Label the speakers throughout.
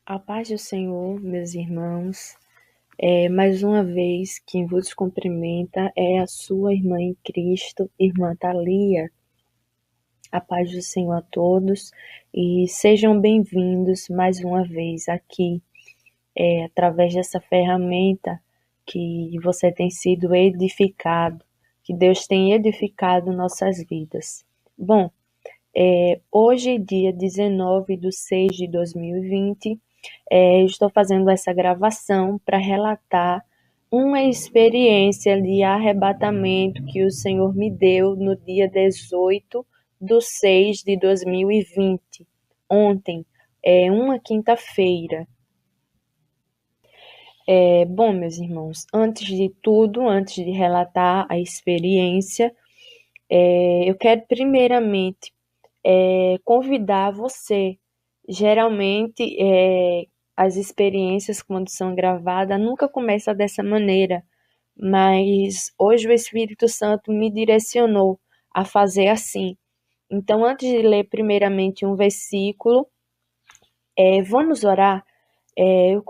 Speaker 1: A paz do Senhor, meus irmãos, mais uma vez quem vos cumprimenta é a sua irmã em Cristo, irmã Thalia. A paz do Senhor a todos e sejam bem-vindos mais uma vez aqui, através dessa ferramenta que você tem sido edificado, que Deus tem edificado nossas vidas. Bom, hoje, dia 19/6/2020, estou fazendo essa gravação para relatar uma experiência de arrebatamento que o Senhor me deu no dia 18/6/2020, ontem, uma quinta-feira. Bom, meus irmãos, antes de tudo, antes de relatar a experiência, eu quero primeiramente convidar você. Geralmente, as experiências, quando são gravadas, nunca começam dessa maneira, mas hoje o Espírito Santo me direcionou a fazer assim. Então, antes de ler primeiramente um versículo, vamos orar.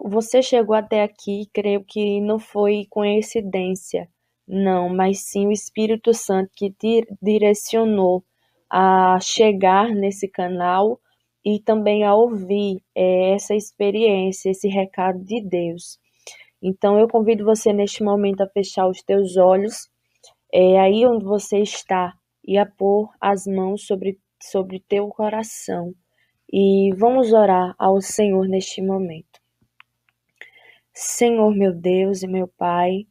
Speaker 1: Você chegou até aqui, creio que não foi coincidência, não, mas sim o Espírito Santo que te direcionou a chegar nesse canal e também a ouvir essa experiência, esse recado de Deus. Então, eu convido você neste momento a fechar os teus olhos, aí onde você está, e a pôr as mãos sobre teu coração. E vamos orar ao Senhor neste momento. Senhor, meu Deus e meu Pai,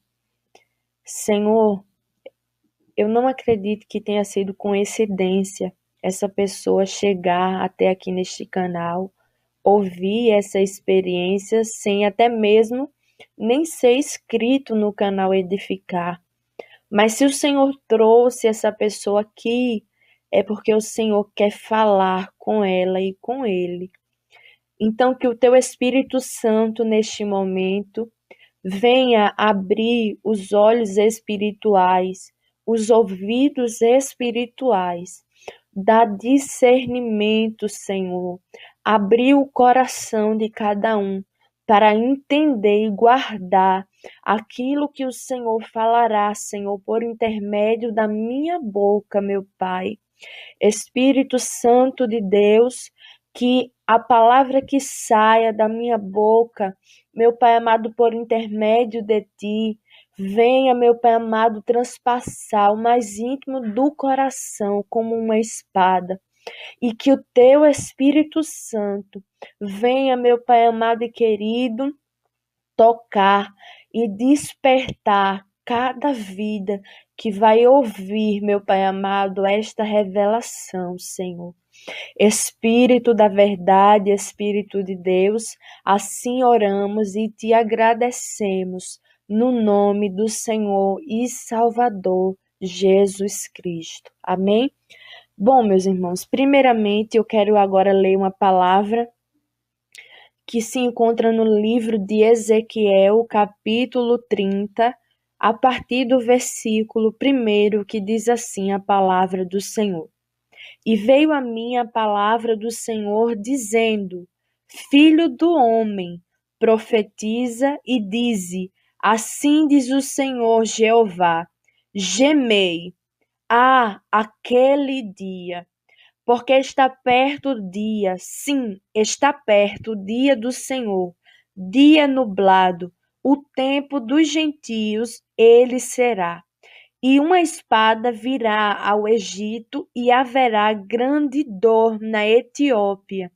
Speaker 1: Senhor, eu não acredito que tenha sido coincidência essa pessoa chegar até aqui neste canal, ouvir essa experiência sem até mesmo nem ser inscrito no canal Edificar. Mas se o Senhor trouxe essa pessoa aqui, é porque o Senhor quer falar com ela e com ele. Então, que o teu Espírito Santo, neste momento, venha abrir os olhos espirituais, os ouvidos espirituais, dá discernimento, Senhor, abrir o coração de cada um para entender e guardar aquilo que o Senhor falará, Senhor, por intermédio da minha boca, meu Pai. Espírito Santo de Deus, que a palavra que saia da minha boca, meu Pai amado, por intermédio de Ti, venha, meu Pai amado, transpassar o mais íntimo do coração como uma espada. E que o Teu Espírito Santo venha, meu Pai amado e querido, tocar e despertar cada vida que vai ouvir, meu Pai amado, esta revelação, Senhor. Espírito da verdade, Espírito de Deus, assim oramos e te agradecemos no nome do Senhor e Salvador Jesus Cristo. Amém? Bom, meus irmãos, primeiramente eu quero agora ler uma palavra que se encontra no livro de Ezequiel, capítulo 30, a partir do versículo 1, que diz assim a palavra do Senhor. E veio a mim a palavra do Senhor, dizendo: Filho do homem, profetiza e dize: Assim diz o Senhor Jeová: Gemei, aquele dia, porque está perto o dia, sim, está perto o dia do Senhor, dia nublado, o tempo dos gentios, ele será. E uma espada virá ao Egito e haverá grande dor na Etiópia.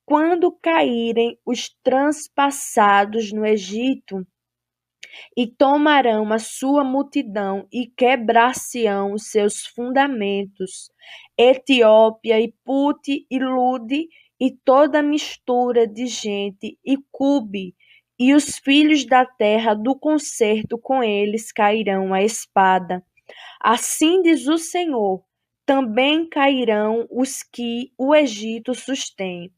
Speaker 1: Quando caírem os transpassados no Egito, e tomarão a sua multidão e quebrar-se-ão os seus fundamentos. Etiópia e Pute e Lude e toda mistura de gente e Cube, e os filhos da terra do concerto com eles cairão a espada. Assim diz o Senhor, também cairão os que o Egito sustém,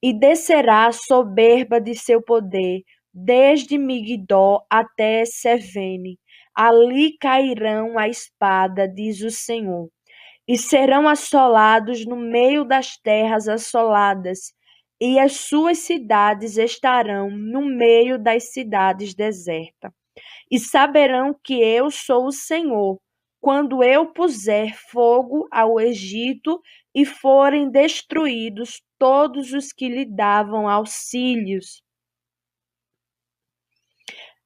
Speaker 1: e descerá a soberba de seu poder, desde Migdol até Sevene. Ali cairão a espada, diz o Senhor, e serão assolados no meio das terras assoladas, e as suas cidades estarão no meio das cidades desertas. E saberão que eu sou o Senhor, quando eu puser fogo ao Egito e forem destruídos todos os que lhe davam auxílios.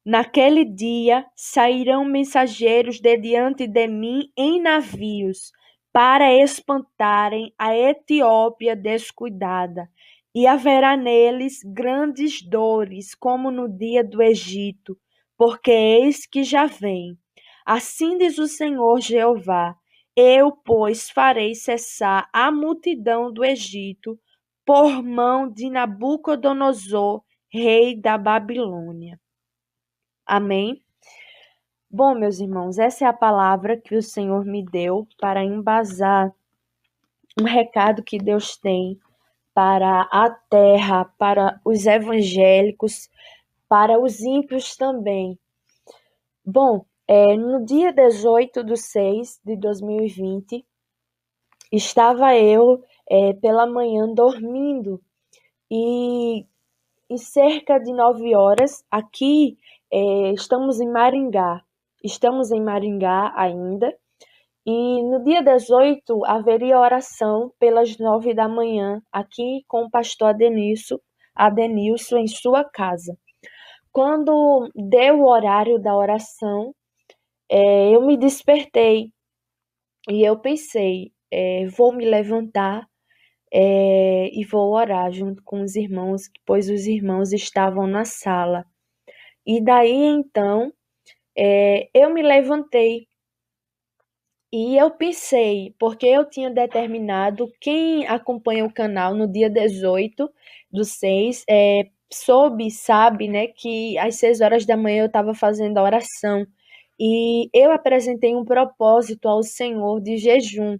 Speaker 1: Naquele dia sairão mensageiros de diante de mim em navios, para espantarem a Etiópia descuidada, e haverá neles grandes dores, como no dia do Egito, porque eis que já vem. Assim diz o Senhor Jeová: eu, pois, farei cessar a multidão do Egito, por mão de Nabucodonosor, rei da Babilônia. Amém? Bom, meus irmãos, essa é a palavra que o Senhor me deu para embasar um recado que Deus tem para a terra, para os evangélicos, para os ímpios também. Bom, no dia 18/6/2020, estava eu pela manhã dormindo e em cerca de 9 horas, aqui estamos em Maringá ainda, e no dia 18 haveria oração pelas 9 da manhã, aqui com o pastor Adenilson em sua casa. Quando deu o horário da oração, eu me despertei e eu pensei, vou me levantar e vou orar junto com os irmãos, pois os irmãos estavam na sala. E daí então eu me levantei e eu pensei, porque eu tinha determinado, quem acompanha o canal no dia 18/6, sabe, né, que às 6 horas da manhã eu estava fazendo a oração. E eu apresentei um propósito ao Senhor de jejum.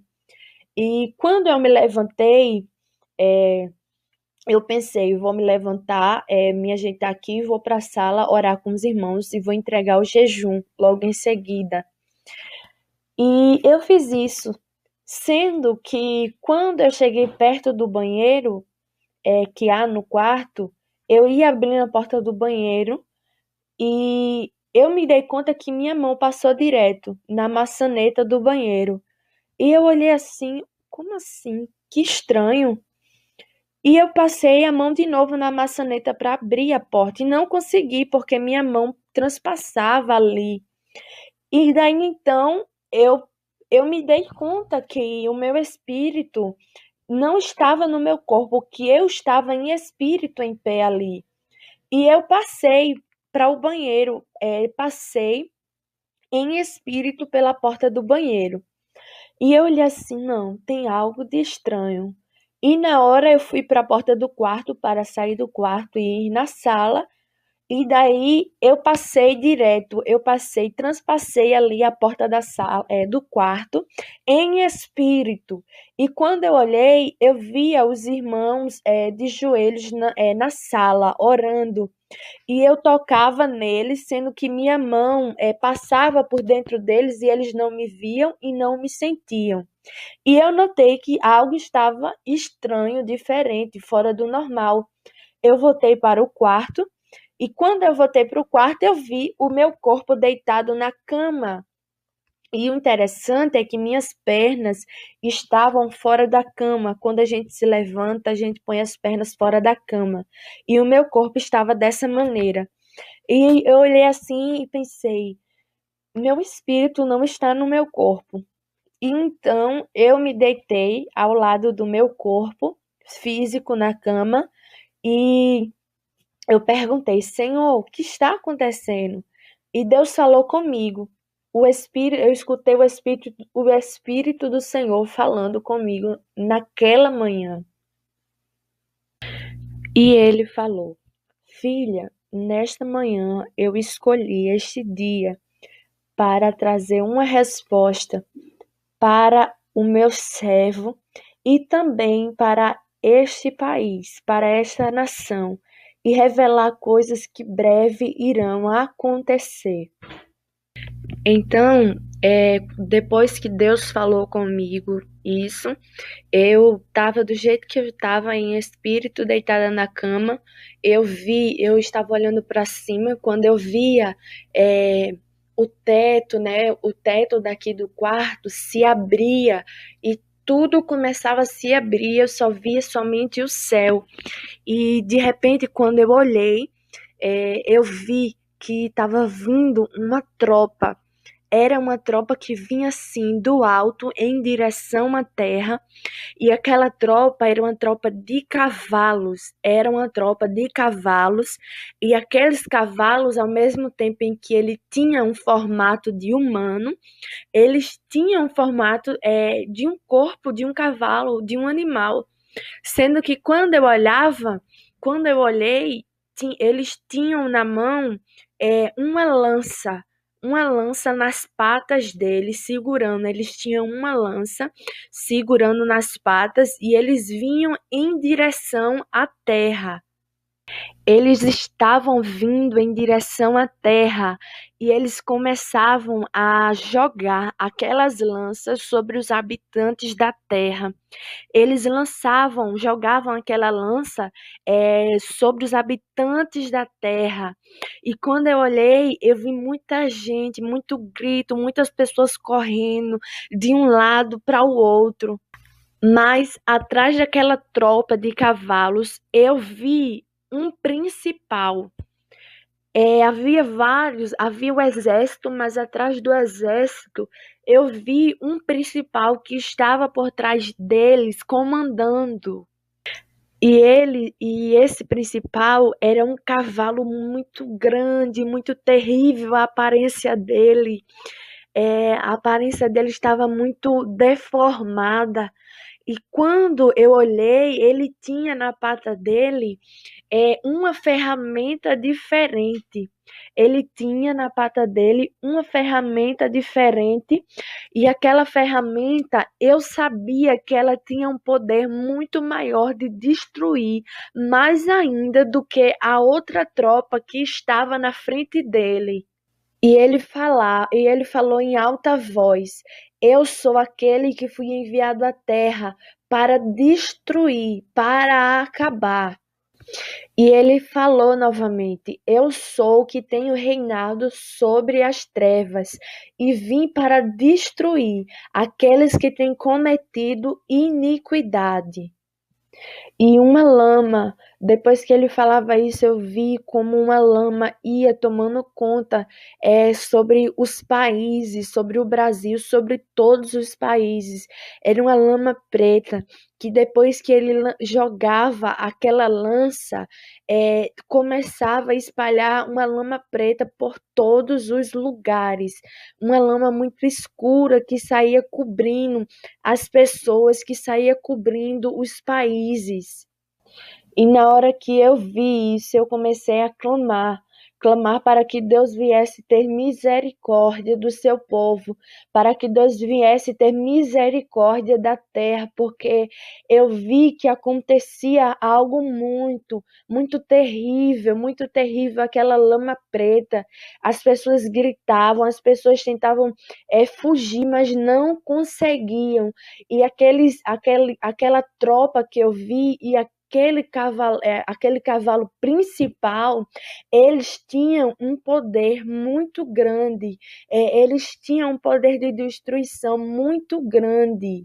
Speaker 1: E quando eu me levantei, eu pensei, vou me levantar, me ajeitar aqui, vou para a sala orar com os irmãos e vou entregar o jejum logo em seguida. E eu fiz isso, sendo que quando eu cheguei perto do banheiro, que há no quarto, eu ia abrindo a porta do banheiro e eu me dei conta que minha mão passou direto na maçaneta do banheiro. E eu olhei assim, como assim? Que estranho. E eu passei a mão de novo na maçaneta para abrir a porta e não consegui, porque minha mão transpassava ali. E daí então eu me dei conta que o meu espírito não estava no meu corpo, que eu estava em espírito em pé ali. E eu passei para o banheiro, passei em espírito pela porta do banheiro. E eu olhei assim, não, tem algo de estranho. E na hora eu fui para a porta do quarto para sair do quarto e ir na sala. E daí transpassei ali a porta da sala, do quarto, em espírito. E quando eu olhei, eu via os irmãos de joelhos na sala, orando. E eu tocava neles, sendo que minha mão passava por dentro deles e eles não me viam e não me sentiam. E eu notei que algo estava estranho, diferente, fora do normal. Eu voltei para o quarto e quando eu voltei para o quarto, eu vi o meu corpo deitado na cama. E o interessante é que minhas pernas estavam fora da cama. Quando a gente se levanta, a gente põe as pernas fora da cama. E o meu corpo estava dessa maneira. E eu olhei assim e pensei: meu espírito não está no meu corpo. E então eu me deitei ao lado do meu corpo físico na cama e eu perguntei: Senhor, o que está acontecendo? E Deus falou comigo. Eu escutei o Espírito do Senhor falando comigo naquela manhã. E ele falou: Filha, nesta manhã eu escolhi este dia para trazer uma resposta para o meu servo e também para este país, para esta nação, e revelar coisas que breve irão acontecer. Então, Depois que Deus falou comigo isso, eu estava do jeito que eu estava em espírito, deitada na cama. Eu estava olhando para cima, quando eu via é, o teto, né? O teto daqui do quarto se abria e tudo começava a se abrir. Eu só via somente o céu. E de repente, quando eu olhei, eu vi que estava vindo uma tropa. Era uma tropa que vinha assim do alto em direção à terra, e aquela tropa era uma tropa de cavalos, e aqueles cavalos, ao mesmo tempo em que ele tinha um formato de humano, eles tinham um formato de um corpo de um cavalo, de um animal, sendo que quando eu olhei, eles tinham na mão uma lança nas patas deles, segurando. Eles tinham uma lança segurando nas patas e eles vinham em direção à terra. Eles estavam vindo em direção à terra e eles começavam a jogar aquelas lanças sobre os habitantes da terra. Eles jogavam aquela lança sobre os habitantes da terra. E quando eu olhei, eu vi muita gente, muito grito, muitas pessoas correndo de um lado para o outro. Mas atrás daquela tropa de cavalos, eu vi um principal. Havia o exército, mas atrás do exército eu vi um principal que estava por trás deles comandando. E esse principal era um cavalo muito grande, muito terrível, a aparência dele estava muito deformada. E quando eu olhei, ele tinha na pata dele uma ferramenta diferente. Ele tinha na pata dele uma ferramenta diferente, e aquela ferramenta eu sabia que ela tinha um poder muito maior de destruir, mais ainda do que a outra tropa que estava na frente dele. E ele falou em alta voz: Eu sou aquele que fui enviado à terra para destruir, para acabar. E ele falou novamente: Eu sou o que tenho reinado sobre as trevas e vim para destruir aqueles que têm cometido iniquidade. E uma lama, depois que ele falava isso, eu vi como uma lama ia tomando conta sobre os países, sobre o Brasil, sobre todos os países. Era uma lama preta, que depois que ele jogava aquela lança, começava a espalhar uma lama preta por todos os lugares. Uma lama muito escura que saía cobrindo as pessoas, que saía cobrindo os países. E na hora que eu vi isso, eu comecei a clamar para que Deus viesse ter misericórdia do seu povo, para que Deus viesse ter misericórdia da terra, porque eu vi que acontecia algo muito terrível, aquela lama preta. As pessoas gritavam, as pessoas tentavam fugir, mas não conseguiam. E aquela tropa que eu vi e aquele cavalo principal, eles tinham um poder muito grande, eles tinham um poder de destruição muito grande.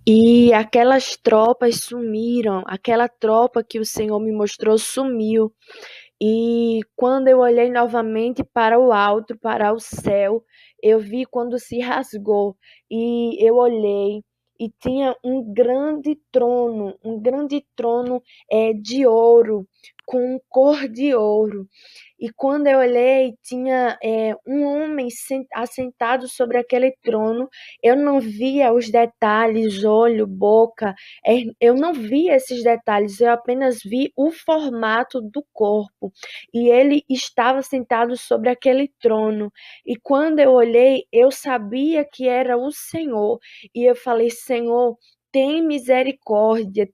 Speaker 1: E aquelas tropas sumiram, aquela tropa que o Senhor me mostrou sumiu. E quando eu olhei novamente para o alto, para o céu, eu vi quando se rasgou. E eu olhei e tinha um grande trono de ouro, com cor de ouro. E quando eu olhei, tinha um homem assentado sobre aquele trono. Eu não via os detalhes, olho, boca, eu não vi esses detalhes, eu apenas vi o formato do corpo. E ele estava sentado sobre aquele trono. E quando eu olhei, eu sabia que era o Senhor. E eu falei: Senhor, tem misericórdia,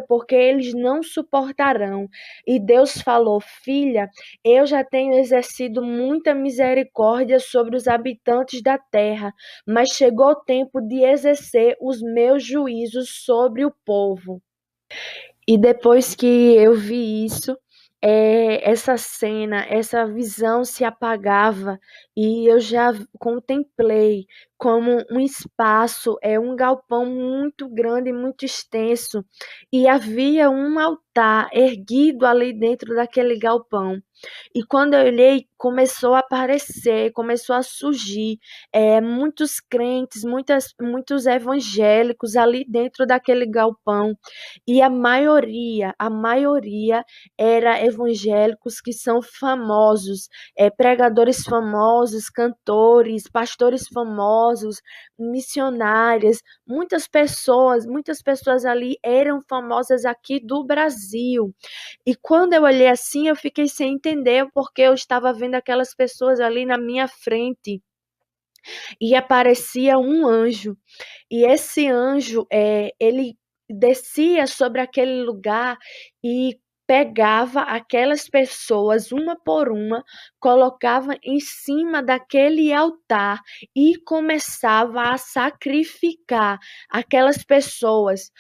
Speaker 1: porque eles não suportarão. E Deus falou: filha, eu já tenho exercido muita misericórdia sobre os habitantes da terra, mas chegou o tempo de exercer os meus juízos sobre o povo. E depois que eu vi isso, essa cena, essa visão se apagava e eu já contemplei como um espaço, um galpão muito grande, muito extenso, e havia um altar erguido ali dentro daquele galpão. E quando eu olhei, começou a aparecer, começou a surgir muitos crentes, muitos evangélicos ali dentro daquele galpão. E a maioria era evangélicos que são famosos, pregadores famosos, cantores, pastores famosos, missionárias. Muitas pessoas ali eram famosas aqui do Brasil. E quando eu olhei assim, eu fiquei sem entender porque eu estava vendo aquelas pessoas ali na minha frente e aparecia um anjo. E esse anjo, ele descia sobre aquele lugar e pegava aquelas pessoas uma por uma, colocava em cima daquele altar e começava a sacrificar aquelas pessoas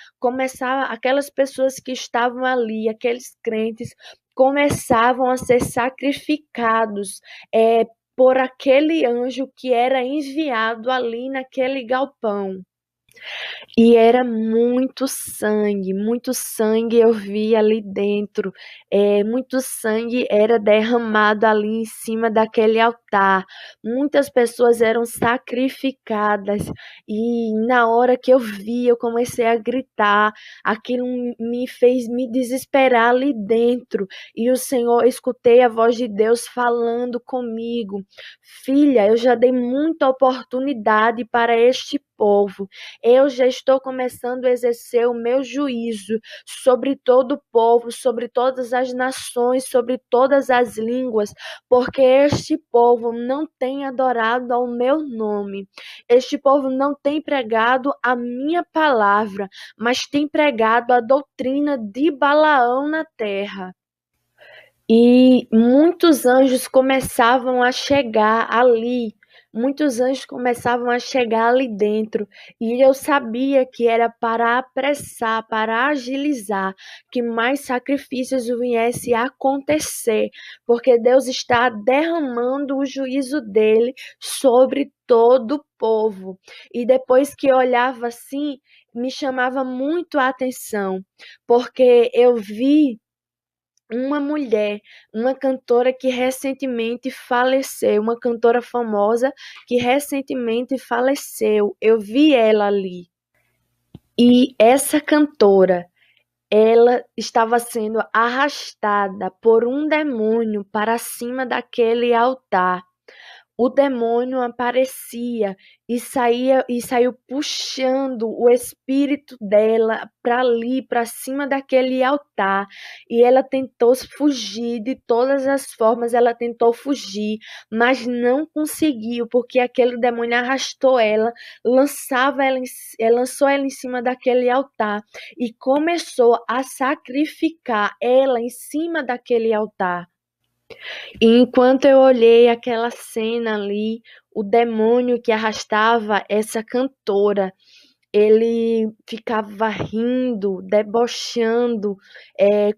Speaker 1: que estavam ali, aqueles crentes, começavam a ser sacrificados, por aquele anjo que era enviado ali naquele galpão. E era muito sangue eu vi ali dentro, muito sangue era derramado ali em cima daquele altar, muitas pessoas eram sacrificadas, e na hora que eu vi, eu comecei a gritar, aquilo me fez me desesperar ali dentro, e o Senhor, escutei a voz de Deus falando comigo: filha, eu já dei muita oportunidade para este povo, eu já estou começando a exercer o meu juízo sobre todo o povo, sobre todas as nações, sobre todas as línguas, porque este povo não tem adorado ao meu nome. Este povo não tem pregado a minha palavra, mas tem pregado a doutrina de Balaão na terra. E muitos anjos começavam a chegar ali, muitos anjos começavam a chegar ali dentro, e eu sabia que era para apressar, para agilizar, que mais sacrifícios viessem a acontecer, porque Deus está derramando o juízo dele sobre todo o povo. E depois que eu olhava assim, me chamava muito a atenção, porque eu vi uma mulher, uma cantora que recentemente faleceu, uma cantora famosa que recentemente faleceu. Eu vi ela ali. E essa cantora, ela estava sendo arrastada por um demônio para cima daquele altar. O demônio aparecia e saiu puxando o espírito dela para ali, para cima daquele altar. E ela tentou fugir de todas as formas, ela tentou fugir, mas não conseguiu, porque aquele demônio arrastou ela, lançou ela em cima daquele altar e começou a sacrificar ela em cima daquele altar. E enquanto eu olhei aquela cena ali, o demônio que arrastava essa cantora, ele ficava rindo, debochando,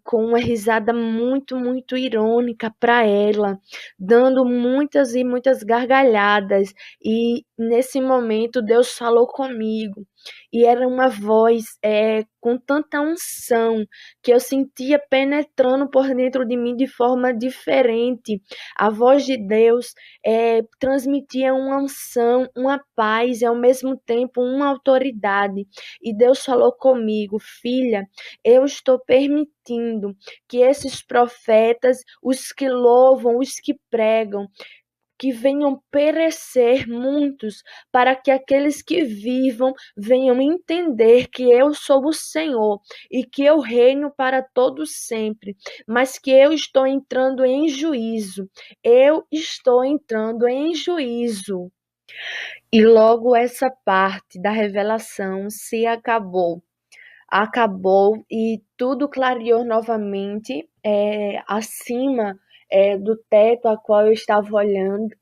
Speaker 1: com uma risada muito, muito irônica para ela, dando muitas e muitas gargalhadas. E nesse momento Deus falou comigo, e era uma voz com tanta unção que eu sentia penetrando por dentro de mim de forma diferente. A voz de Deus transmitia uma unção, uma paz e ao mesmo tempo uma autoridade. E Deus falou comigo: filha, eu estou permitindo que esses profetas, os que louvam, os que pregam, que venham perecer muitos, para que aqueles que vivam venham entender que eu sou o Senhor e que eu reino para todos sempre, mas que eu estou entrando em juízo. Eu estou entrando em juízo. E logo essa parte da revelação se acabou. Acabou e tudo clareou novamente acima do teto a qual eu estava olhando.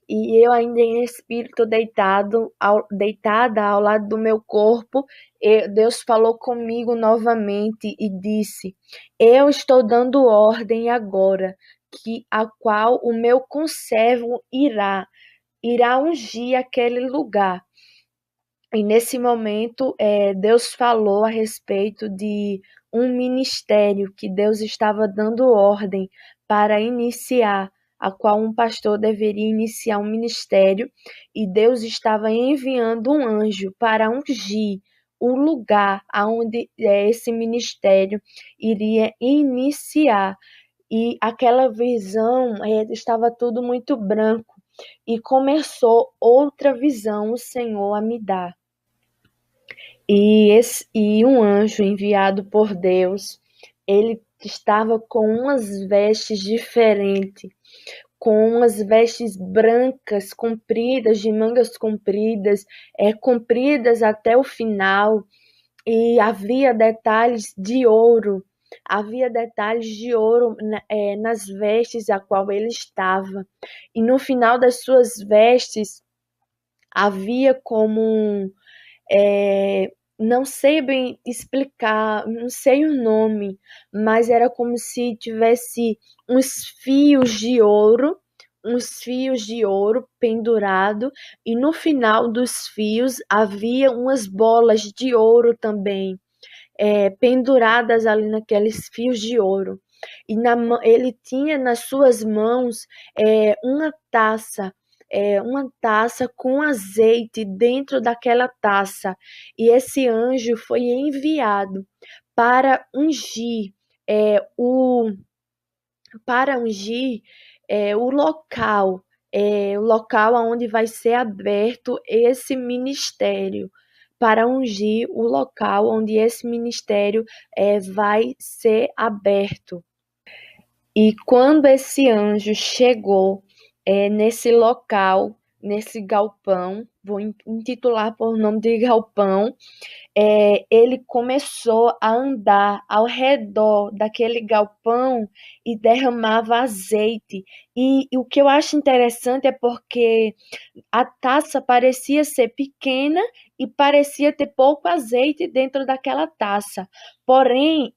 Speaker 1: E eu ainda em espírito deitada ao lado do meu corpo, Deus falou comigo novamente e disse: Eu estou dando ordem agora, que a qual o meu conservo irá ungir aquele lugar. E nesse momento, Deus falou a respeito de um ministério que Deus estava dando ordem para iniciar, a qual um pastor deveria iniciar um ministério, e Deus estava enviando um anjo para ungir o lugar aonde esse ministério iria iniciar. E aquela visão estava tudo muito branco, e começou outra visão o Senhor a me dar. E um anjo enviado por Deus, ele estava com umas vestes diferentes, com umas vestes brancas, compridas, de mangas compridas, compridas até o final, e havia detalhes de ouro nas vestes a qual ele estava. E no final das suas vestes havia como não sei bem explicar, não sei o nome, mas era como se tivesse uns fios de ouro pendurado, e no final dos fios havia umas bolas de ouro também, penduradas ali naqueles fios de ouro. E ele tinha nas suas mãos uma taça com azeite dentro daquela taça. E esse anjo foi enviado para ungir é, o para ungir o local onde vai ser aberto esse ministério, para ungir o local onde esse ministério vai ser aberto. E quando esse anjo chegou nesse local, nesse galpão, vou intitular por nome de galpão, ele começou a andar ao redor daquele galpão e derramava azeite. E o que eu acho interessante é porque a taça parecia ser pequena e parecia ter pouco azeite dentro daquela taça. Porém,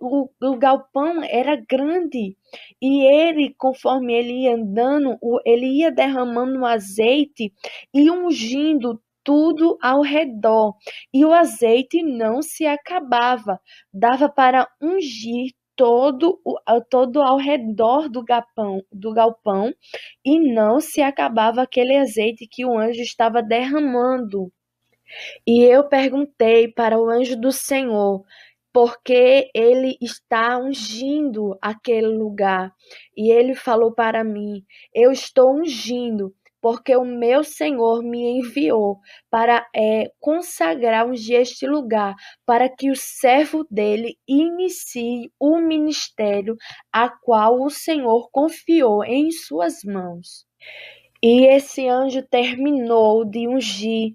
Speaker 1: o galpão era grande, e ele, conforme ele ia andando, ele ia derramando o azeite e ungindo tudo ao redor. E o azeite não se acabava, dava para ungir todo ao redor do galpão, e não se acabava aquele azeite que o anjo estava derramando. E eu perguntei para o anjo do Senhor porque ele está ungindo aquele lugar. E ele falou para mim: Eu estou ungindo porque o meu Senhor me enviou para consagrar, ungir este lugar, para que o servo dele inicie o ministério a qual o Senhor confiou em suas mãos. E esse anjo terminou de ungir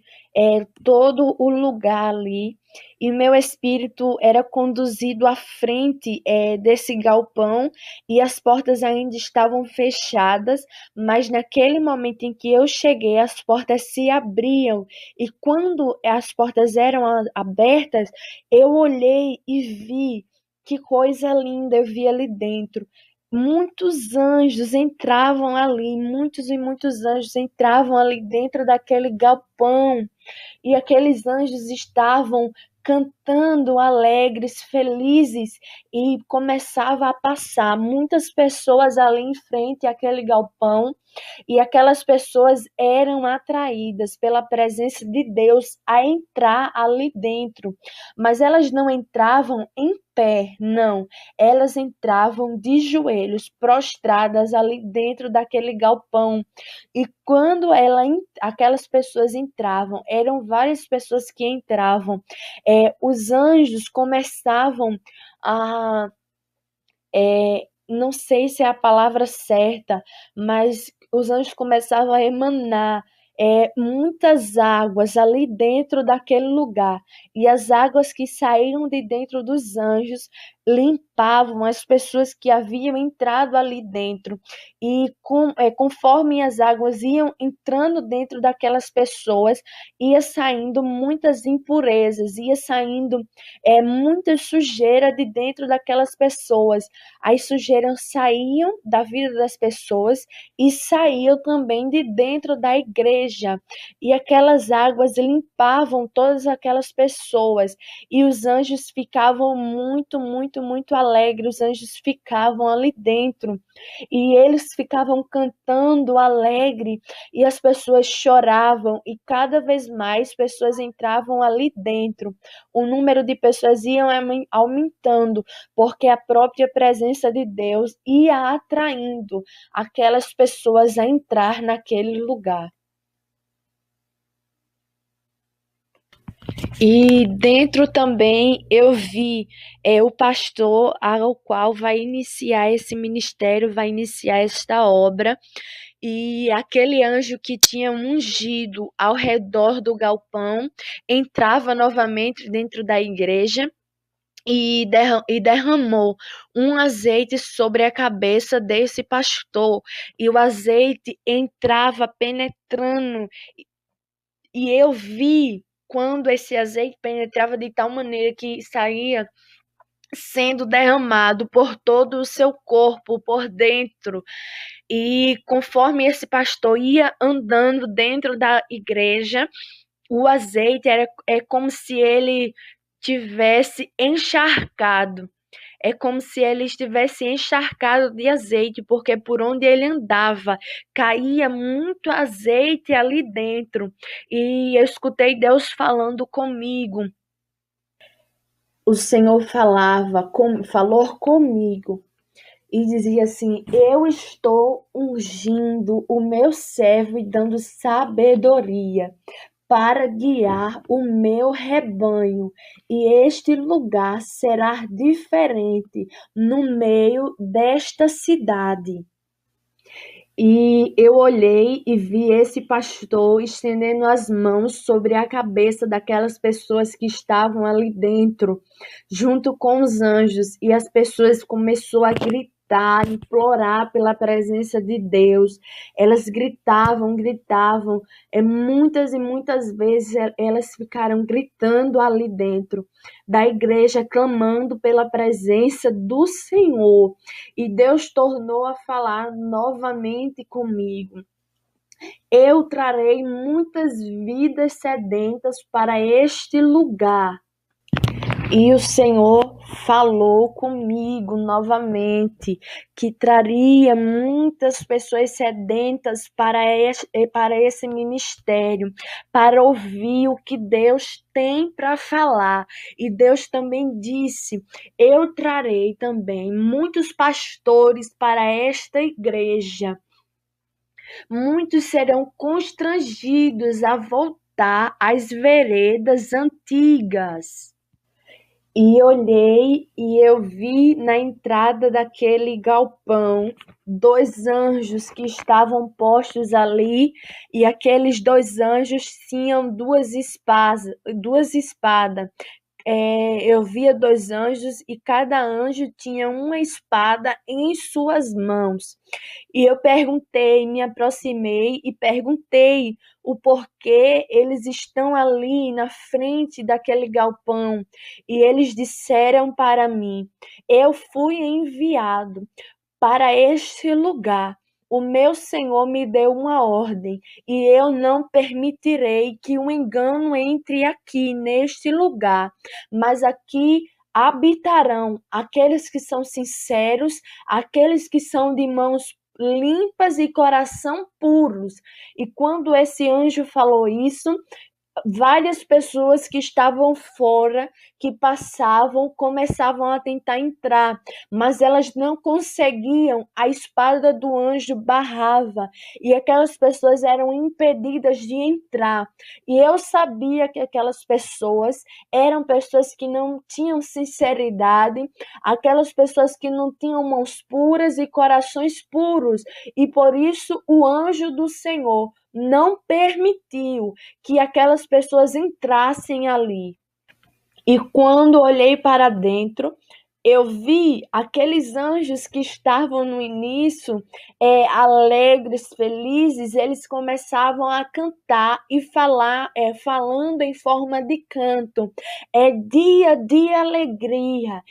Speaker 1: todo o lugar ali, e meu espírito era conduzido à frente desse galpão, e as portas ainda estavam fechadas, mas naquele momento em que eu cheguei, as portas se abriam, e quando as portas eram abertas, eu olhei e vi que coisa linda eu vi ali dentro. Muitos anjos entravam ali, muitos e muitos anjos entravam ali dentro daquele galpão, e aqueles anjos estavam cantando alegres, felizes, e começava a passar muitas pessoas ali em frente àquele galpão, e aquelas pessoas eram atraídas pela presença de Deus a entrar ali dentro, mas elas não entravam em pé, não, elas entravam de joelhos, prostradas ali dentro daquele galpão. E quando aquelas pessoas entravam, eram várias pessoas que entravam, os anjos começavam a, não sei se é a palavra certa, mas os anjos começavam a emanar muitas águas ali dentro daquele lugar. E as águas que saíram de dentro dos anjos limpavam as pessoas que haviam entrado ali dentro. E conforme as águas iam entrando dentro daquelas pessoas, ia saindo muitas impurezas, ia saindo muita sujeira de dentro daquelas pessoas. As sujeiras saíam da vida das pessoas e saíam também de dentro da igreja. E aquelas águas limpavam todas aquelas pessoas. E os anjos ficavam muito, muito, muito alegres. Os anjos ficavam ali dentro. E eles ficavam cantando alegre. E as pessoas choravam. E cada vez mais pessoas entravam ali dentro. O número de pessoas ia aumentando, porque a própria presença de Deus ia atraindo aquelas pessoas a entrar naquele lugar. E dentro também eu vi o pastor ao qual vai iniciar esse ministério, vai iniciar esta obra, e aquele anjo que tinha ungido ao redor do galpão entrava novamente dentro da igreja e derramou um azeite sobre a cabeça desse pastor, e o azeite entrava penetrando, e eu vi quando esse azeite penetrava de tal maneira que saía sendo derramado por todo o seu corpo, por dentro. E conforme esse pastor ia andando dentro da igreja, o azeite é como se ele tivesse encharcado. É como se ele estivesse encharcado de azeite, porque por onde ele andava caía muito azeite ali dentro. E eu escutei Deus falando comigo. O Senhor falou comigo e dizia assim: eu estou ungindo o meu servo e dando sabedoria para guiar o meu rebanho, e este lugar será diferente no meio desta cidade. E eu olhei e vi esse pastor estendendo as mãos sobre a cabeça daquelas pessoas que estavam ali dentro, junto com os anjos, e as pessoas começaram a gritar, implorar pela presença de Deus. Elas gritavam, gritavam, muitas e muitas vezes elas ficaram gritando ali dentro da igreja, clamando pela presença do Senhor. E Deus tornou a falar novamente comigo. Eu trarei muitas vidas sedentas para este lugar. E o Senhor falou comigo novamente que traria muitas pessoas sedentas para esse ministério, para ouvir o que Deus tem para falar. E Deus também disse: eu trarei também muitos pastores para esta igreja. Muitos serão constrangidos a voltar às veredas antigas. E olhei e eu vi na entrada daquele galpão 2 anjos que estavam postos ali, e aqueles 2 anjos tinham duas espadas. Eu via 2 anjos e cada anjo tinha uma espada em suas mãos. E eu me aproximei e perguntei o porquê eles estão ali na frente daquele galpão. E eles disseram para mim: eu fui enviado para este lugar. O meu Senhor me deu uma ordem, e eu não permitirei que um engano entre aqui neste lugar, mas aqui habitarão aqueles que são sinceros, aqueles que são de mãos limpas e coração puros. E quando esse anjo falou isso, várias pessoas que estavam fora, que passavam, começavam a tentar entrar, mas elas não conseguiam, a espada do anjo barrava, e aquelas pessoas eram impedidas de entrar. E eu sabia que aquelas pessoas eram pessoas que não tinham sinceridade, aquelas pessoas que não tinham mãos puras e corações puros, e por isso o anjo do Senhor não permitiu que aquelas pessoas entrassem ali. E quando olhei para dentro, eu vi aqueles anjos que estavam no início, alegres, felizes, eles começavam a cantar e falar, falando em forma de canto. É dia de alegria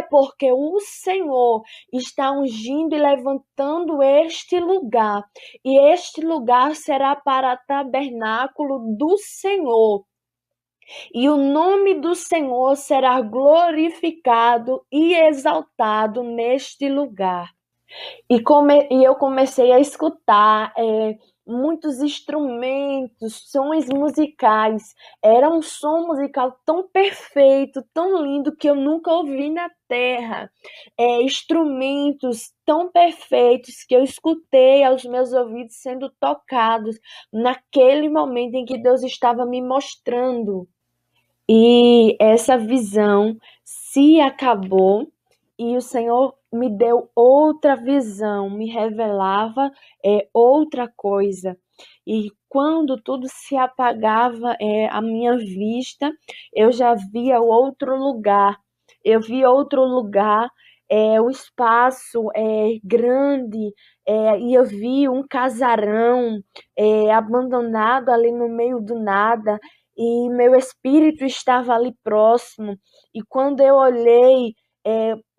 Speaker 1: porque o Senhor está ungindo e levantando este lugar. E este lugar será para tabernáculo do Senhor. E o nome do Senhor será glorificado e exaltado neste lugar. E eu comecei a escutar muitos instrumentos, sons musicais. Era um som musical tão perfeito, tão lindo, que eu nunca ouvi na terra. Instrumentos tão perfeitos que eu escutei aos meus ouvidos sendo tocados naquele momento em que Deus estava me mostrando. E essa visão se acabou e o Senhor me deu outra visão, me revelava outra coisa. E quando tudo se apagava à minha vista, eu já via outro lugar. Eu vi outro lugar, o espaço grande, e eu vi um casarão abandonado ali no meio do nada, e meu espírito estava ali próximo. E quando eu olhei,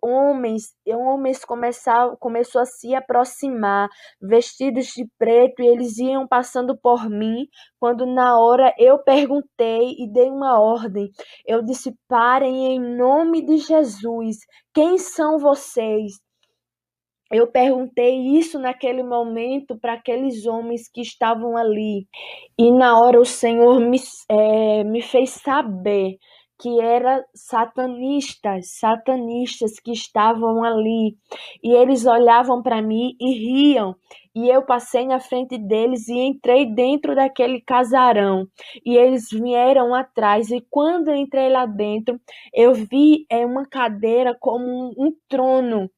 Speaker 1: homens começou a se aproximar, vestidos de preto, e eles iam passando por mim, quando na hora eu perguntei e dei uma ordem. Eu disse: parem em nome de Jesus, quem são vocês? Eu perguntei isso naquele momento para aqueles homens que estavam ali. E na hora o Senhor me fez saber que eram satanistas que estavam ali. E eles olhavam para mim e riam. E eu passei na frente deles e entrei dentro daquele casarão. E eles vieram atrás. E quando eu entrei lá dentro, eu vi uma cadeira como um trono.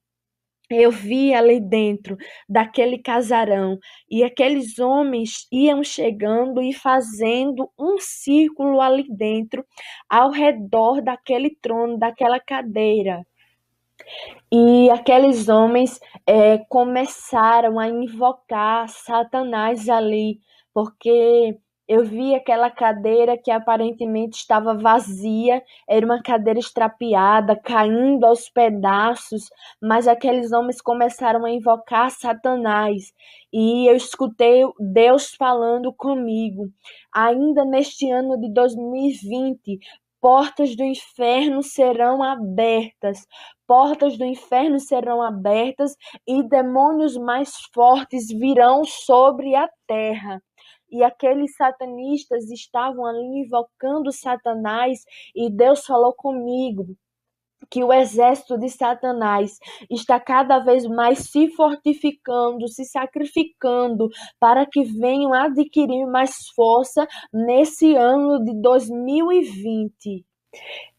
Speaker 1: Eu vi ali dentro daquele casarão, e aqueles homens iam chegando e fazendo um círculo ali dentro, ao redor daquele trono, daquela cadeira. E aqueles homens começaram a invocar Satanás ali, porque eu vi aquela cadeira que aparentemente estava vazia, era uma cadeira estrapiada, caindo aos pedaços, mas aqueles homens começaram a invocar Satanás. E eu escutei Deus falando comigo. Ainda neste ano de 2020, portas do inferno serão abertas. Portas do inferno serão abertas e demônios mais fortes virão sobre a terra. E aqueles satanistas estavam ali invocando Satanás, e Deus falou comigo que o exército de Satanás está cada vez mais se fortificando, se sacrificando, para que venham adquirir mais força nesse ano de 2020.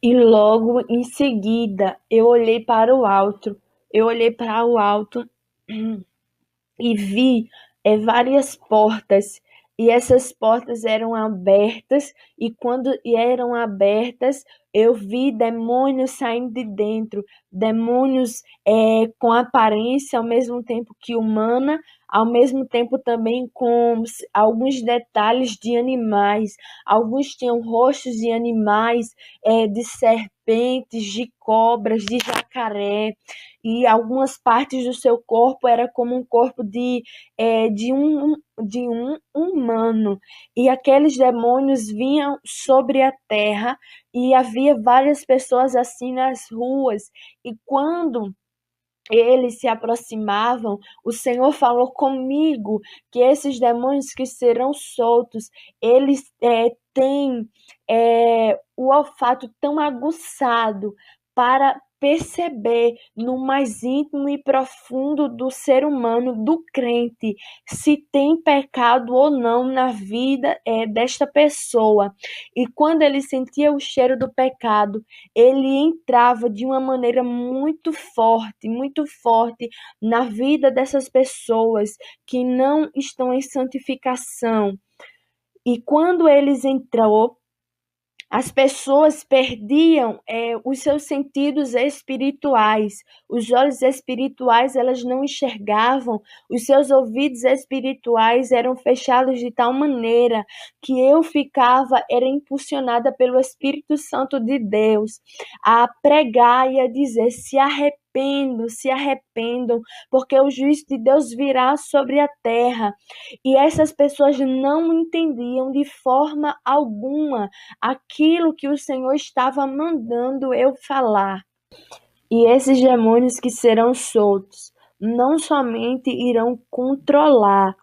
Speaker 1: E logo em seguida eu olhei para o alto e vi várias portas, e essas portas eram abertas, e quando eram abertas, eu vi demônios saindo de dentro, demônios com aparência ao mesmo tempo que humana, ao mesmo tempo também com alguns detalhes de animais. Alguns tinham rostos de animais, de serpentes, de cobras, de jacaré, e algumas partes do seu corpo era como um corpo de um humano. E aqueles demônios vinham sobre a terra, e havia várias pessoas assim nas ruas. E quando eles se aproximavam, o Senhor falou comigo que esses demônios que serão soltos, eles têm o olfato tão aguçado para perceber no mais íntimo e profundo do ser humano, do crente, se tem pecado ou não na vida desta pessoa. E quando ele sentia o cheiro do pecado, ele entrava de uma maneira muito forte na vida dessas pessoas que não estão em santificação. E quando eles entrou, as pessoas perdiam os seus sentidos espirituais, os olhos espirituais elas não enxergavam, os seus ouvidos espirituais eram fechados de tal maneira que eu era impulsionada pelo Espírito Santo de Deus a pregar e a dizer: se arrependam, porque o juízo de Deus virá sobre a terra. E essas pessoas não entendiam de forma alguma aquilo que o Senhor estava mandando eu falar. E esses demônios que serão soltos não somente irão controlar,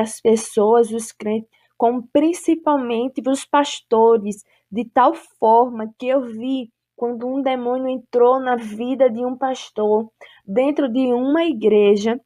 Speaker 1: as pessoas, os crentes, como principalmente os pastores, de tal forma que eu vi quando um demônio entrou na vida de um pastor dentro de uma igreja.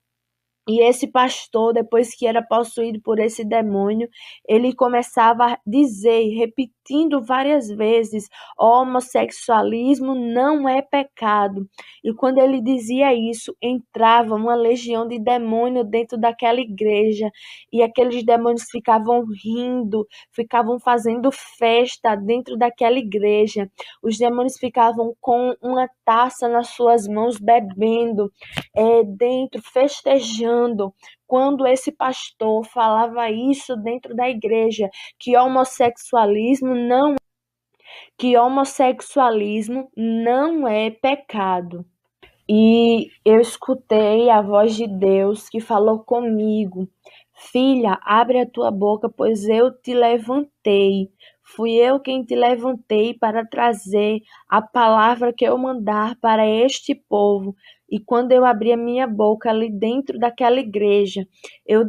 Speaker 1: E esse pastor, depois que era possuído por esse demônio, ele começava a dizer, repetindo várias vezes: homossexualismo não é pecado. E quando ele dizia isso, entrava uma legião de demônio dentro daquela igreja. E aqueles demônios ficavam rindo, ficavam fazendo festa dentro daquela igreja. Os demônios ficavam com uma taça nas suas mãos, bebendo dentro, festejando. Quando esse pastor falava isso dentro da igreja, que homossexualismo não é pecado. E eu escutei a voz de Deus que falou comigo: filha, abre a tua boca, pois eu te levantei. Fui eu quem te levantei para trazer a palavra que eu mandar para este povo. E quando eu abri a minha boca ali dentro daquela igreja, eu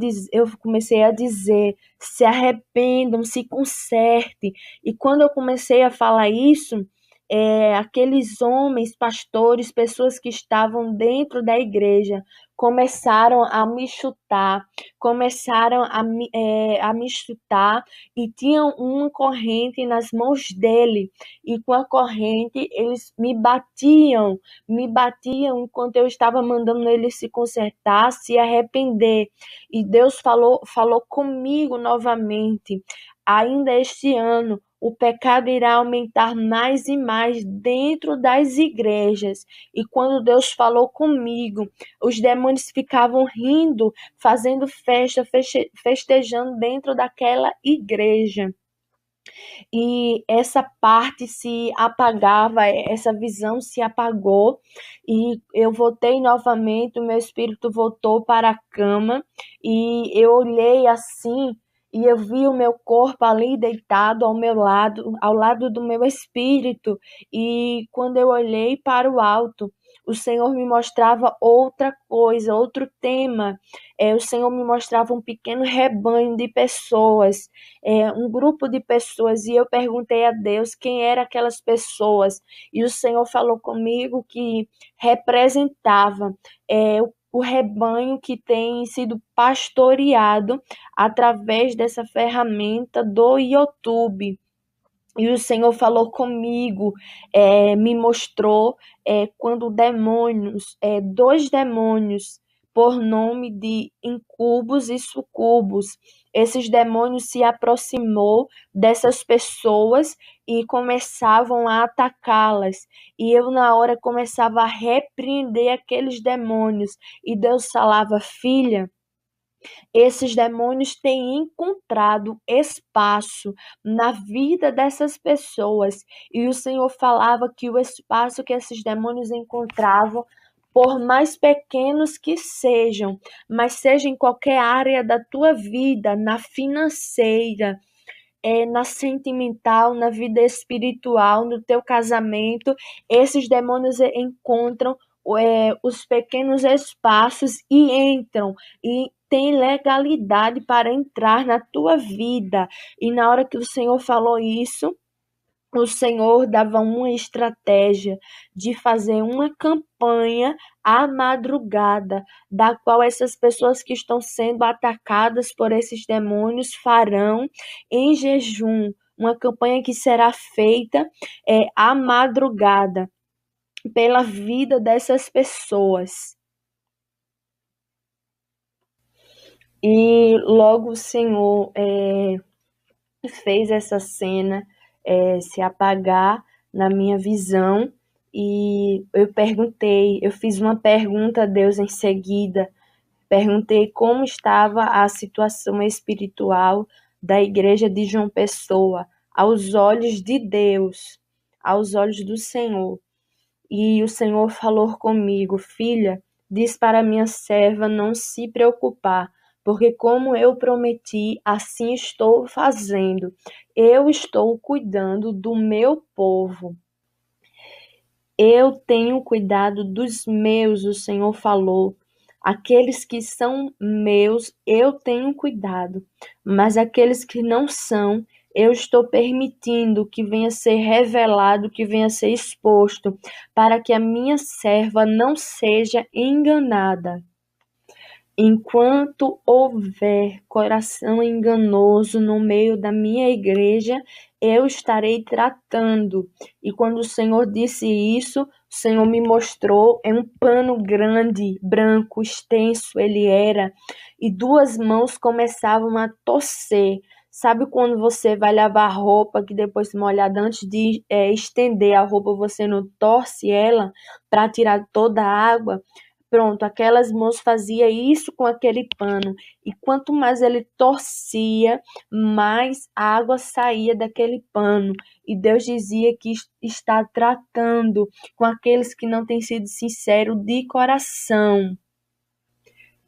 Speaker 1: comecei a dizer: se arrependam, se consertem. E quando eu comecei a falar isso, aqueles homens, pastores, pessoas que estavam dentro da igreja, começaram a me chutar, a me chutar, e tinham uma corrente nas mãos dele, e com a corrente eles me batiam enquanto eu estava mandando ele se consertar, se arrepender. E Deus falou comigo novamente: ainda este ano o pecado irá aumentar mais e mais dentro das igrejas. E quando Deus falou comigo, os demônios ficavam rindo, fazendo festa, festejando dentro daquela igreja. E essa parte se apagava, essa visão se apagou, e eu voltei novamente, o meu espírito voltou para a cama, e eu olhei assim, e eu vi o meu corpo ali deitado ao meu lado, ao lado do meu espírito, e quando eu olhei para o alto, o Senhor me mostrava outra coisa, outro tema. O Senhor me mostrava um pequeno rebanho de pessoas, um grupo de pessoas, e eu perguntei a Deus quem eram aquelas pessoas, e o Senhor falou comigo que representava o rebanho que tem sido pastoreado através dessa ferramenta do YouTube. E o Senhor falou comigo, me mostrou quando dois demônios, por nome de incubos e sucubos, esses demônios se aproximou dessas pessoas e começavam a atacá-las. E eu, na hora, começava a repreender aqueles demônios. E Deus falava: filha, esses demônios têm encontrado espaço na vida dessas pessoas. E o Senhor falava que o espaço que esses demônios encontravam, por mais pequenos que sejam, mas seja em qualquer área da tua vida, na financeira, na sentimental, na vida espiritual, no teu casamento, esses demônios encontram os pequenos espaços e entram e tem legalidade para entrar na tua vida. E na hora que o Senhor falou isso, o Senhor dava uma estratégia de fazer uma campanha à madrugada, da qual essas pessoas que estão sendo atacadas por esses demônios farão em jejum. Uma campanha que será feita à madrugada pela vida dessas pessoas. E logo o Senhor fez essa cena se apagar na minha visão, e eu fiz uma pergunta a Deus em seguida, perguntei como estava a situação espiritual da igreja de João Pessoa, aos olhos de Deus, aos olhos do Senhor. E o Senhor falou comigo: filha, diz para minha serva não se preocupar, porque como eu prometi, assim estou fazendo. Eu estou cuidando do meu povo. Eu tenho cuidado dos meus, o Senhor falou. Aqueles que são meus, eu tenho cuidado, mas aqueles que não são, eu estou permitindo que venha ser revelado, que venha ser exposto, para que a minha serva não seja enganada. Enquanto houver coração enganoso no meio da minha igreja, eu estarei tratando. E quando o Senhor disse isso, o Senhor me mostrou um pano grande, branco, extenso ele era, e duas mãos começavam a torcer. Sabe quando você vai lavar a roupa, que depois de molhada, antes de estender a roupa, você não torce ela para tirar toda a água? Pronto, aquelas mãos faziam isso com aquele pano. E quanto mais ele torcia, mais água saía daquele pano. E Deus dizia que está tratando com aqueles que não têm sido sinceros de coração.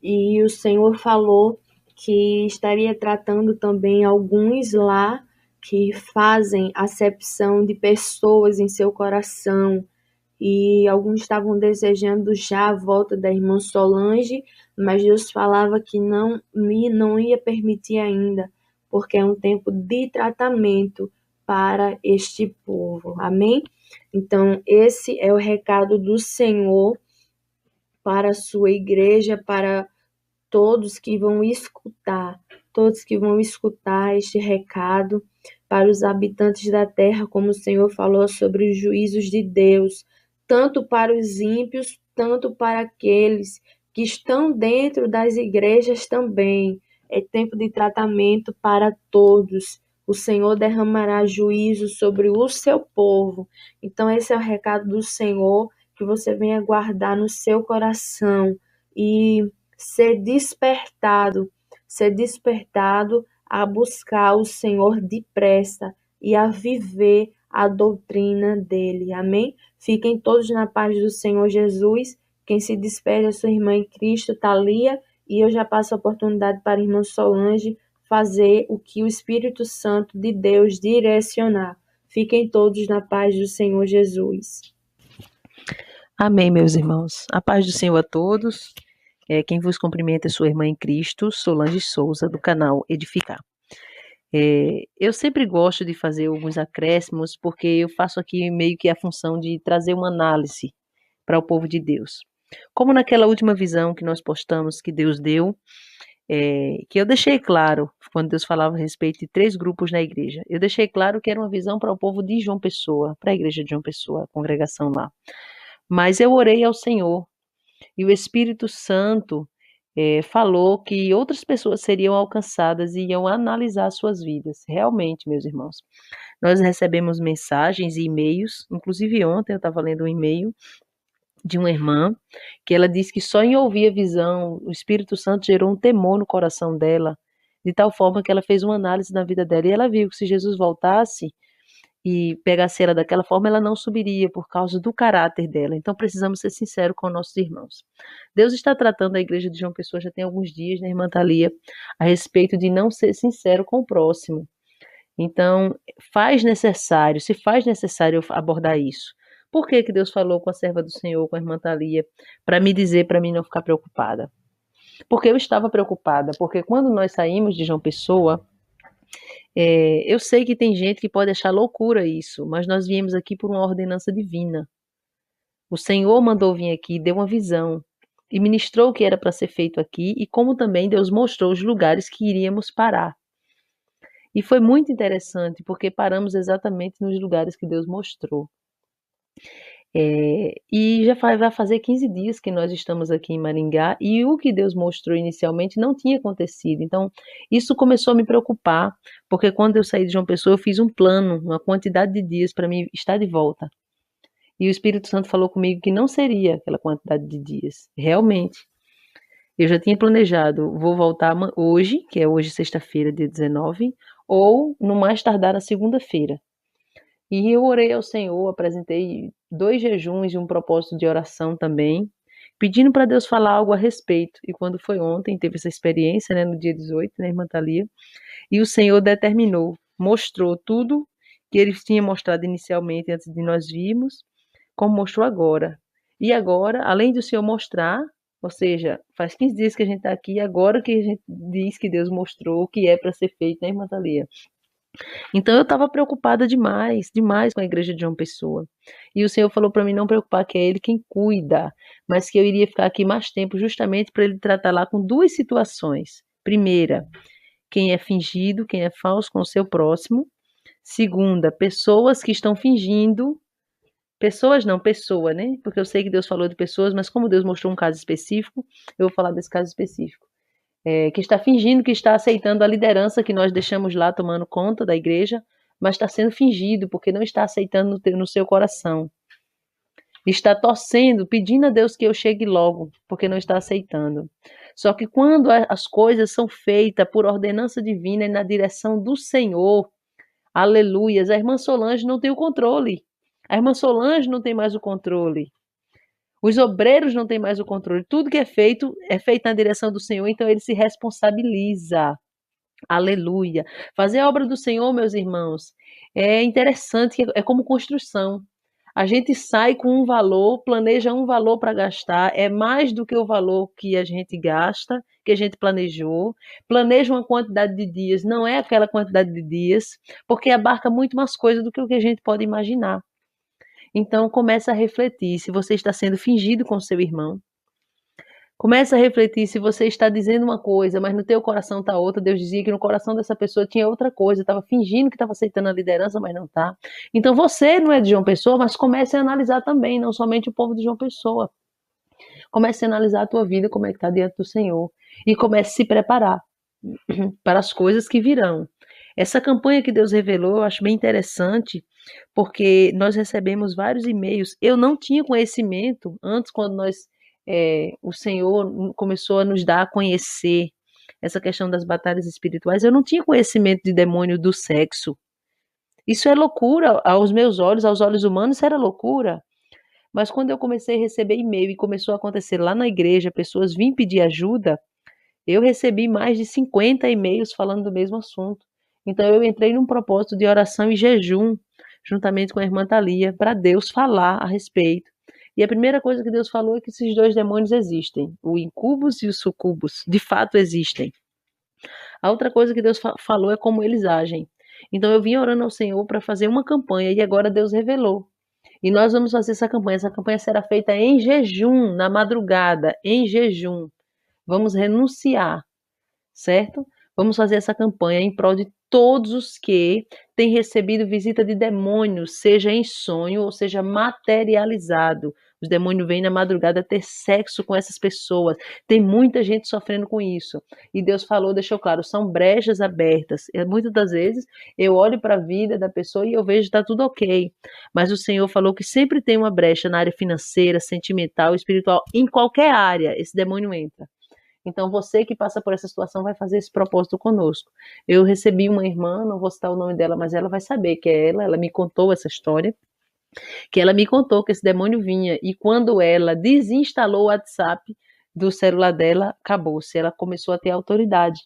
Speaker 1: E o Senhor falou que estaria tratando também alguns lá que fazem acepção de pessoas em seu coração, e alguns estavam desejando já a volta da irmã Solange, mas Deus falava que não ia permitir ainda, porque é um tempo de tratamento para este povo. Amém? Então, esse é o recado do Senhor para a sua igreja, para todos que vão escutar este recado, para os habitantes da terra, como o Senhor falou sobre os juízos de Deus, tanto para os ímpios, tanto para aqueles que estão dentro das igrejas também. É tempo de tratamento para todos. O Senhor derramará juízo sobre o seu povo. Então, esse é o recado do Senhor, que você venha guardar no seu coração e ser despertado a buscar o Senhor depressa e a viver a doutrina dele. Amém? Fiquem todos na paz do Senhor Jesus. Quem se despede é sua irmã em Cristo, Thalia, e eu já passo a oportunidade para a irmã Solange fazer o que o Espírito Santo de Deus direcionar. Fiquem todos na paz do Senhor Jesus.
Speaker 2: Amém, meus irmãos. A paz do Senhor a todos. Quem vos cumprimenta é sua irmã em Cristo, Solange Souza, do canal Edificar. Eu sempre gosto de fazer alguns acréscimos, porque eu faço aqui meio que a função de trazer uma análise para o povo de Deus. Como naquela última visão que nós postamos, que Deus deu, que eu deixei claro, quando Deus falava a respeito de 3 grupos na igreja, eu deixei claro que era uma visão para o povo de João Pessoa, para a igreja de João Pessoa, a congregação lá. Mas eu orei ao Senhor, e o Espírito Santo falou que outras pessoas seriam alcançadas e iam analisar suas vidas. Realmente, meus irmãos, nós recebemos mensagens e e-mails, inclusive ontem eu estava lendo um e-mail de uma irmã, que ela disse que só em ouvir a visão, o Espírito Santo gerou um temor no coração dela, de tal forma que ela fez uma análise na vida dela, e ela viu que se Jesus voltasse e pegasse ela daquela forma, ela não subiria por causa do caráter dela. Então precisamos ser sinceros com nossos irmãos. Deus está tratando a igreja de João Pessoa já tem alguns dias, né, irmã Thalia, a respeito de não ser sincero com o próximo. Então, se faz necessário abordar isso. Por que que Deus falou com a serva do Senhor, com a irmã Thalia, para me dizer, para mim não ficar preocupada? Porque eu estava preocupada, porque quando nós saímos de João Pessoa, Eu sei que tem gente que pode achar loucura isso, mas nós viemos aqui por uma ordenança divina. O Senhor mandou vir aqui, deu uma visão e ministrou o que era para ser feito aqui e como também Deus mostrou os lugares que iríamos parar. E foi muito interessante porque paramos exatamente nos lugares que Deus mostrou. E já vai fazer 15 dias que nós estamos aqui em Maringá e o que Deus mostrou inicialmente não tinha acontecido. Então, isso começou a me preocupar, porque quando eu saí de João Pessoa, eu fiz um plano, uma quantidade de dias para mim estar de volta. E o Espírito Santo falou comigo que não seria aquela quantidade de dias. Realmente. Eu já tinha planejado, vou voltar hoje, que é hoje sexta-feira, dia 19, ou no mais tardar na segunda-feira. E eu orei ao Senhor, apresentei 2 jejuns e um propósito de oração também, pedindo para Deus falar algo a respeito. E quando foi ontem, teve essa experiência, né, no dia 18, né, irmã Thalia, e o Senhor determinou, mostrou tudo que ele tinha mostrado inicialmente antes de nós virmos, como mostrou agora. E agora, além do Senhor mostrar, ou seja, faz 15 dias que a gente está aqui, agora que a gente diz que Deus mostrou o que é para ser feito, né, irmã Thalia? Então eu estava preocupada demais, demais com a igreja de João Pessoa. E o Senhor falou para mim não preocupar, que é Ele quem cuida, mas que eu iria ficar aqui mais tempo justamente para Ele tratar lá com 2 situações. Primeira, quem é fingido, quem é falso com o seu próximo. Segunda, pessoas que estão fingindo. Pessoas não, pessoa, né? Porque eu sei que Deus falou de pessoas, mas como Deus mostrou um caso específico, eu vou falar desse caso específico. Que está fingindo que está aceitando a liderança que nós deixamos lá tomando conta da igreja, mas está sendo fingido, porque não está aceitando no seu coração. Está torcendo, pedindo a Deus que eu chegue logo, porque não está aceitando. Só que quando as coisas são feitas por ordenança divina e na direção do Senhor, aleluias, a irmã Solange não tem o controle. A irmã Solange não tem mais o controle. Os obreiros não têm mais o controle. Tudo que é feito na direção do Senhor, então ele se responsabiliza. Aleluia. Fazer a obra do Senhor, meus irmãos, é interessante, é como construção. A gente sai com um valor, planeja um valor para gastar, é mais do que o valor que a gente gasta, que a gente planejou. Planeja uma quantidade de dias, não é aquela quantidade de dias, porque abarca muito mais coisas do que o que a gente pode imaginar. Então, começa a refletir se você está sendo fingido com seu irmão. Começa a refletir se você está dizendo uma coisa, mas no teu coração está outra. Deus dizia que no coração dessa pessoa tinha outra coisa, estava fingindo que estava aceitando a liderança, mas não está. Então você não é de João Pessoa, mas comece a analisar também, não somente o povo de João Pessoa. Comece a analisar a tua vida, como é que está diante do Senhor. E comece a se preparar para as coisas que virão. Essa campanha que Deus revelou, eu acho bem interessante, porque nós recebemos vários e-mails. Eu não tinha conhecimento antes, quando o Senhor começou a nos dar a conhecer essa questão das batalhas espirituais. Eu não tinha conhecimento de demônio do sexo. Isso é loucura aos meus olhos, aos olhos humanos, isso era loucura. Mas quando eu comecei a receber e-mail e começou a acontecer lá na igreja, pessoas vinham pedir ajuda, eu recebi mais de 50 e-mails falando do mesmo assunto. Então eu entrei num propósito de oração e jejum, juntamente com a irmã Thalia, para Deus falar a respeito. E a primeira coisa que Deus falou é que esses 2 demônios existem, o incubus e o sucubus, de fato existem. A outra coisa que Deus falou é como eles agem. Então eu vim orando ao Senhor para fazer uma campanha e agora Deus revelou. E nós vamos fazer essa campanha. Essa campanha será feita em jejum, na madrugada, em jejum. Vamos renunciar, certo? Vamos fazer essa campanha em prol de todos os que têm recebido visita de demônios, seja em sonho ou seja materializado. Os demônios vêm na madrugada ter sexo com essas pessoas. Tem muita gente sofrendo com isso. E Deus falou, deixou claro, são brechas abertas. Muitas das vezes eu olho para a vida da pessoa e eu vejo que está tudo ok. Mas o Senhor falou que sempre tem uma brecha na área financeira, sentimental, espiritual, em qualquer área esse demônio entra. Então, você que passa por essa situação vai fazer esse propósito conosco. Eu recebi uma irmã, não vou citar o nome dela, mas ela vai saber que é ela me contou essa história, que ela me contou que esse demônio vinha, e quando ela desinstalou o WhatsApp do celular dela, acabou-se, ela começou a ter autoridade.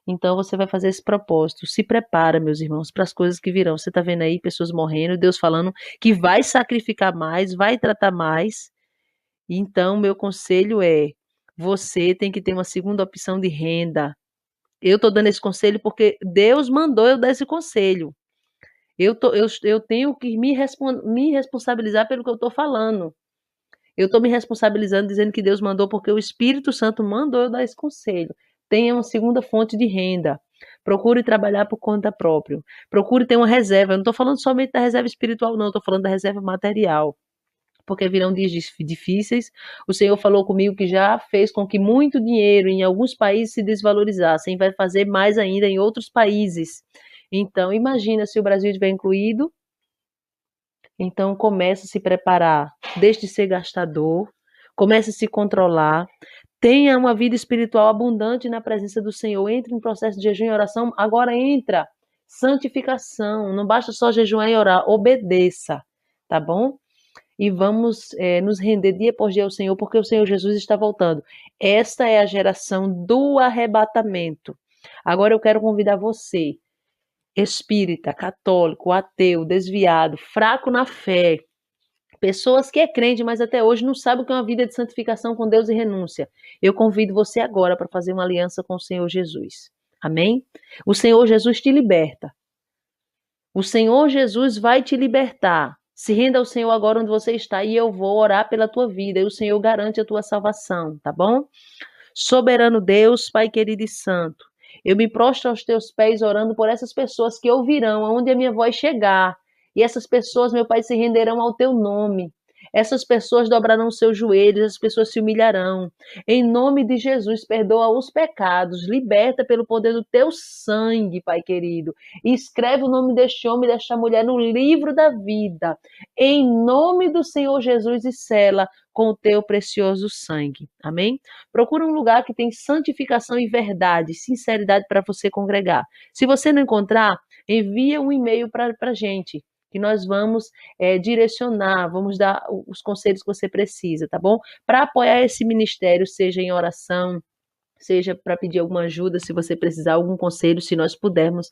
Speaker 2: Então, você vai fazer esse propósito. Se prepara, meus irmãos, para as coisas que virão. Você está vendo aí pessoas morrendo, Deus falando que vai sacrificar mais, vai tratar mais. Então, meu conselho é, você tem que ter uma segunda opção de renda. Eu estou dando esse conselho porque Deus mandou eu dar esse conselho. Eu tenho que me responsabilizar pelo que eu estou falando. Eu estou me responsabilizando dizendo que Deus mandou porque o Espírito Santo mandou eu dar esse conselho. Tenha uma segunda fonte de renda. Procure trabalhar por conta própria. Procure ter uma reserva. Eu não estou falando somente da reserva espiritual, não. Estou falando da reserva material. Porque virão dias difíceis. O Senhor falou comigo que já fez com que muito dinheiro em alguns países se desvalorizasse. E vai fazer mais ainda em outros países. Então, imagina se o Brasil estiver incluído. Então, comece a se preparar. Deixe de ser gastador. Comece a se controlar. Tenha uma vida espiritual abundante na presença do Senhor. Entre em processo de jejum e oração. Agora entra. Santificação. Não basta só jejuar e orar. Obedeça. Tá bom? E vamos nos render dia após dia ao Senhor, porque o Senhor Jesus está voltando. Esta é a geração do arrebatamento. Agora eu quero convidar você, espírita, católico, ateu, desviado, fraco na fé, pessoas que é crente, mas até hoje não sabe o que é uma vida de santificação com Deus e renúncia. Eu convido você agora para fazer uma aliança com o Senhor Jesus. Amém? O Senhor Jesus te liberta. O Senhor Jesus vai te libertar. Se renda ao Senhor agora onde você está e eu vou orar pela tua vida e o Senhor garante a tua salvação, tá bom? Soberano Deus, Pai querido e santo, eu me prostro aos teus pés orando por essas pessoas que ouvirão aonde a minha voz chegar. E essas pessoas, meu Pai, se renderão ao teu nome. Essas pessoas dobrarão seus joelhos, essas pessoas se humilharão. Em nome de Jesus, perdoa os pecados, liberta pelo poder do teu sangue, Pai querido. E escreve o nome deste homem e desta mulher no livro da vida. Em nome do Senhor Jesus e sela com o teu precioso sangue. Amém? Procura um lugar que tem santificação e verdade, sinceridade para você congregar. Se você não encontrar, envia um e-mail para a gente, que nós vamos direcionar, vamos dar os conselhos que você precisa, tá bom? Para apoiar esse ministério, seja em oração, seja para pedir alguma ajuda, se você precisar algum conselho, se nós pudermos,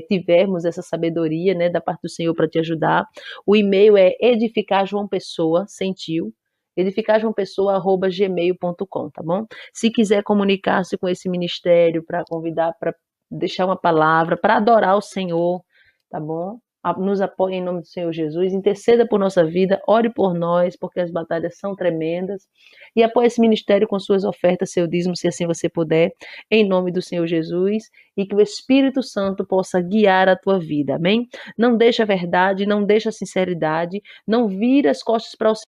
Speaker 2: tivermos essa sabedoria, né, da parte do Senhor para te ajudar. O e-mail é edificarjoaopessoa, sem tio, edificarjoaopessoa@gmail.com, tá bom? Se quiser comunicar-se com esse ministério para convidar, para deixar uma palavra, para adorar o Senhor, tá bom? Nos apoie em nome do Senhor Jesus, interceda por nossa vida, ore por nós, porque as batalhas são tremendas, e apoie esse ministério com suas ofertas, seu dízimo, se assim você puder, em nome do Senhor Jesus, e que o Espírito Santo possa guiar a tua vida, amém? Não deixa a verdade, não deixa a sinceridade, não vira as costas para o